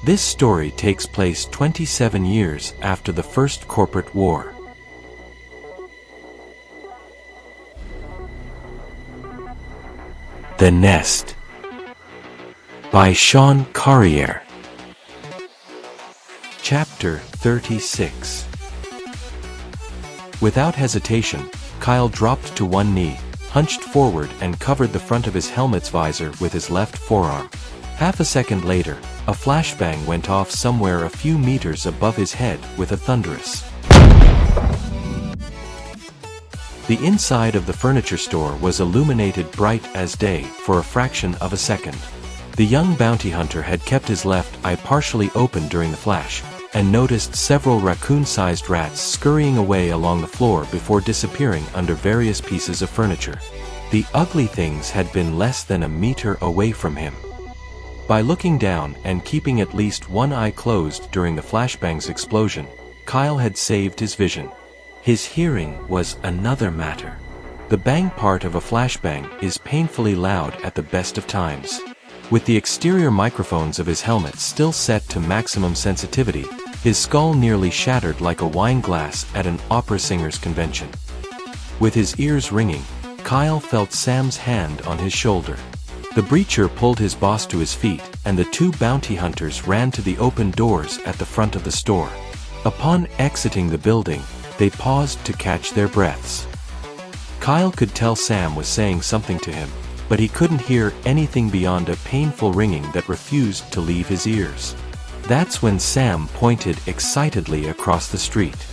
This story takes place 27 years after the First Corporate War. The Nest by Sean Carrière. Chapter 36. Without hesitation, Kyle dropped to one knee, hunched forward and covered the front of his helmet's visor with his left forearm. Half a second later, a flashbang went off somewhere a few meters above his head with a thunderous. The inside of the furniture store was illuminated bright as day for a fraction of a second. The young bounty hunter had kept his left eye partially open during the flash, and noticed several raccoon-sized rats scurrying away along the floor before disappearing under various pieces of furniture. The ugly things had been less than a meter away from him. By looking down and keeping at least one eye closed during the flashbang's explosion, Kyle had saved his vision. His hearing was another matter. The bang part of a flashbang is painfully loud at the best of times. With the exterior microphones of his helmet still set to maximum sensitivity, his skull nearly shattered like a wine glass at an opera singer's convention. With his ears ringing, Kyle felt Sam's hand on his shoulder. The breacher pulled his boss to his feet, and the two bounty hunters ran to the open doors at the front of the store. Upon exiting the building, they paused to catch their breaths. Kyle could tell Sam was saying something to him, but he couldn't hear anything beyond a painful ringing that refused to leave his ears. That's when Sam pointed excitedly across the street.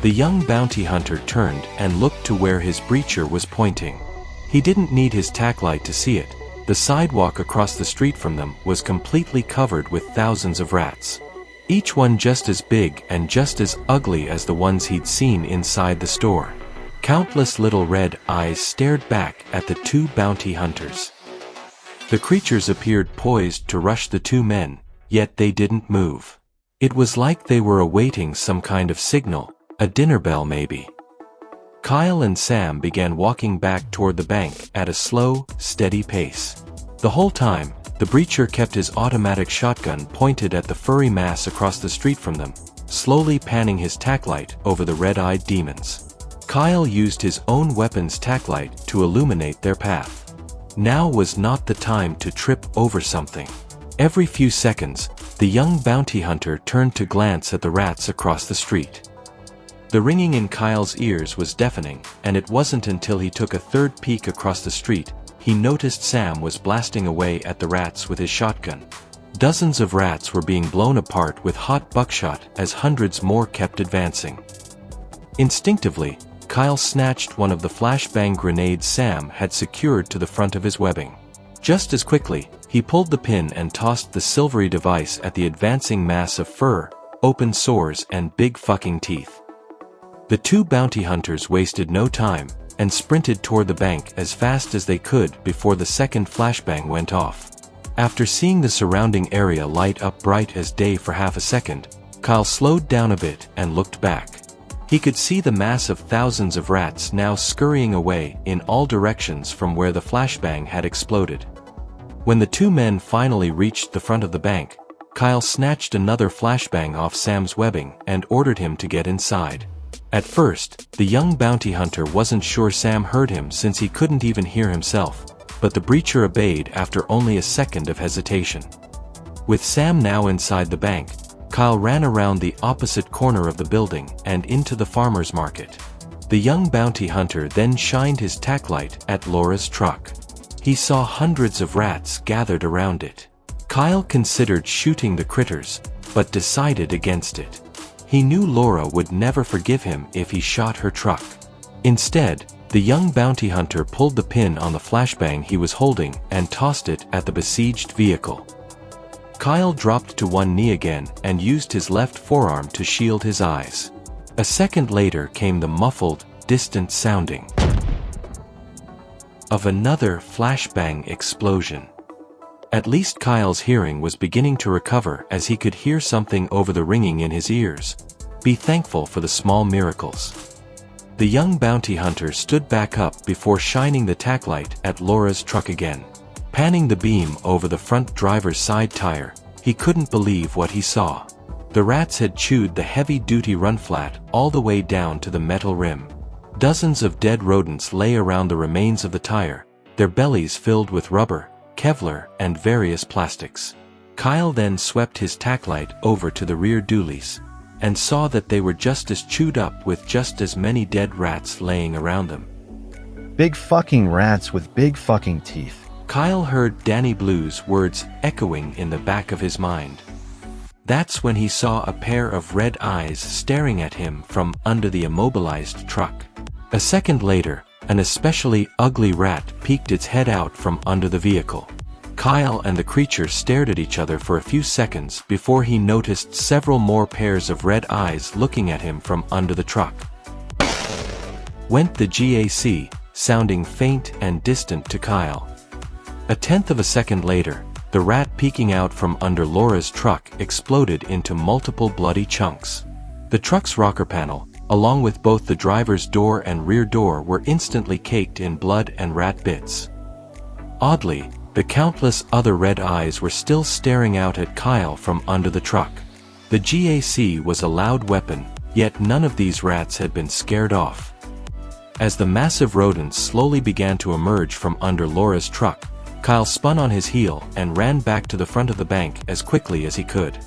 The young bounty hunter turned and looked to where his breacher was pointing. He didn't need his tack light to see it. The sidewalk across the street from them was completely covered with thousands of rats. Each one just as big and just as ugly as the ones he'd seen inside the store. Countless little red eyes stared back at the two bounty hunters. The creatures appeared poised to rush the two men, yet they didn't move. It was like they were awaiting some kind of signal, a dinner bell maybe. Kyle and Sam began walking back toward the bank at a slow, steady pace. The whole time, the breacher kept his automatic shotgun pointed at the furry mass across the street from them, slowly panning his tack light over the red-eyed demons. Kyle used his own weapon's tack light to illuminate their path. Now was not the time to trip over something. Every few seconds, the young bounty hunter turned to glance at the rats across the street. The ringing in Kyle's ears was deafening, and it wasn't until he took a third peek across the street he noticed Sam was blasting away at the rats with his shotgun. Dozens of rats were being blown apart with hot buckshot as hundreds more kept advancing. Instinctively, Kyle snatched one of the flashbang grenades Sam had secured to the front of his webbing. Just as quickly, he pulled the pin and tossed the silvery device at the advancing mass of fur, open sores and big fucking teeth. The two bounty hunters wasted no time, and sprinted toward the bank as fast as they could before the second flashbang went off. After seeing the surrounding area light up bright as day for half a second, Kyle slowed down a bit and looked back. He could see the mass of thousands of rats now scurrying away in all directions from where the flashbang had exploded. When the two men finally reached the front of the bank, Kyle snatched another flashbang off Sam's webbing and ordered him to get inside. At first, the young bounty hunter wasn't sure Sam heard him since he couldn't even hear himself, but the breacher obeyed after only a second of hesitation. With Sam now inside the bank, Kyle ran around the opposite corner of the building and into the farmer's market. The young bounty hunter then shined his tack light at Laura's truck. He saw hundreds of rats gathered around it. Kyle considered shooting the critters, but decided against it. He knew Laura would never forgive him if he shot her truck. Instead, the young bounty hunter pulled the pin on the flashbang he was holding and tossed it at the besieged vehicle. Kyle dropped to one knee again and used his left forearm to shield his eyes. A second later came the muffled, distant sounding of another flashbang explosion. At least Kyle's hearing was beginning to recover as he could hear something over the ringing in his ears. Be thankful for the small miracles. The young bounty hunter stood back up before shining the tack light at Laura's truck again. Panning the beam over the front driver's side tire, He couldn't believe what he saw. The rats had chewed the heavy-duty run flat all the way down to the metal rim. Dozens of dead rodents lay around the remains of the tire, their bellies filled with rubber, Kevlar, and various plastics. Kyle then swept his tacklight over to the rear dualies, and saw that they were just as chewed up with just as many dead rats laying around them. Big fucking rats with big fucking teeth. Kyle heard Danny Blue's words echoing in the back of his mind. That's when he saw a pair of red eyes staring at him from under the immobilized truck. A second later, an especially ugly rat peeked its head out from under the vehicle. Kyle and the creature stared at each other for a few seconds before he noticed several more pairs of red eyes looking at him from under the truck. Went the GAC, sounding faint and distant to Kyle. A tenth of a second later, the rat peeking out from under Laura's truck exploded into multiple bloody chunks. The truck's rocker panel, along with both the driver's door and rear door, were instantly caked in blood and rat bits. Oddly, the countless other red eyes were still staring out at Kyle from under the truck. The GAC was a loud weapon, yet none of these rats had been scared off. As the massive rodents slowly began to emerge from under Laura's truck, Kyle spun on his heel and ran back to the front of the bank as quickly as he could.